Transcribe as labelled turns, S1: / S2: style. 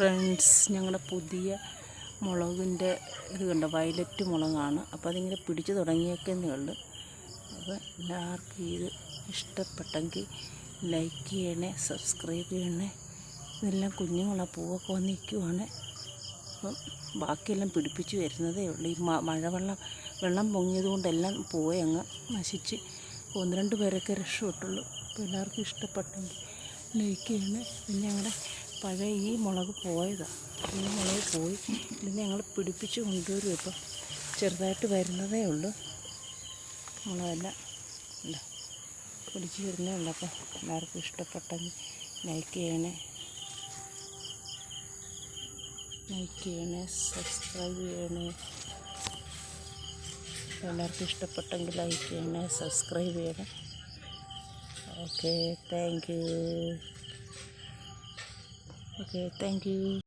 S1: Friends, ഞങ്ങളുടെ പുതിയ മുളകിൻ്റെ ഇത് കണ്ടോ, വയലറ്റ് മുളകാണ്. അപ്പോൾ അതിങ്ങനെ പിടിച്ച് തുടങ്ങിയേക്കുന്നേ ഉള്ളൂ. അപ്പോൾ എല്ലാവർക്കും ഇത് ഇഷ്ടപ്പെട്ടെങ്കിൽ ലൈക്ക് ചെയ്യണേ, സബ്സ്ക്രൈബ് ചെയ്യണേ. ഇതെല്ലാം കുഞ്ഞുമുള പൂവൊക്കെ വന്ന് നിൽക്കുവാണ്. അപ്പം ബാക്കിയെല്ലാം പിടിപ്പിച്ച് വരുന്നതേ ഉള്ളൂ. ഈ വെള്ളം പൊങ്ങിയതുകൊണ്ടെല്ലാം പോയി അങ്ങ് നശിച്ച് 1-2 പേരൊക്കെ രക്ഷപ്പെട്ടുള്ളൂ. അപ്പോൾ എല്ലാവർക്കും ഇഷ്ടപ്പെട്ടെങ്കിൽ ലൈക്ക് ചെയ്യണേ. പിന്നെ ഞങ്ങളുടെ പഴയ ഈ മുളക് പോയതാണ്. ഈ മുളക് പോയി പിന്നെ ഞങ്ങൾ പിടിപ്പിച്ച് കൊണ്ടുവരും. ഇപ്പം ചെറുതായിട്ട് വരുന്നതേ ഉള്ളൂ. മുളകെല്ലാം ഇല്ല പിടിച്ച് വരുന്നേ ഉള്ളൂ. അപ്പോൾ എല്ലാവർക്കും ഇഷ്ടപ്പെട്ടെങ്കിൽ ലൈക്ക് ചെയ്യണേ, സബ്സ്ക്രൈബ് ചെയ്യണേ. എല്ലാവർക്കും ഇഷ്ടപ്പെട്ടെങ്കിൽ ലൈക്ക് ചെയ്യണേ, സബ്സ്ക്രൈബ് ചെയ്യണേ. Okay, thank you.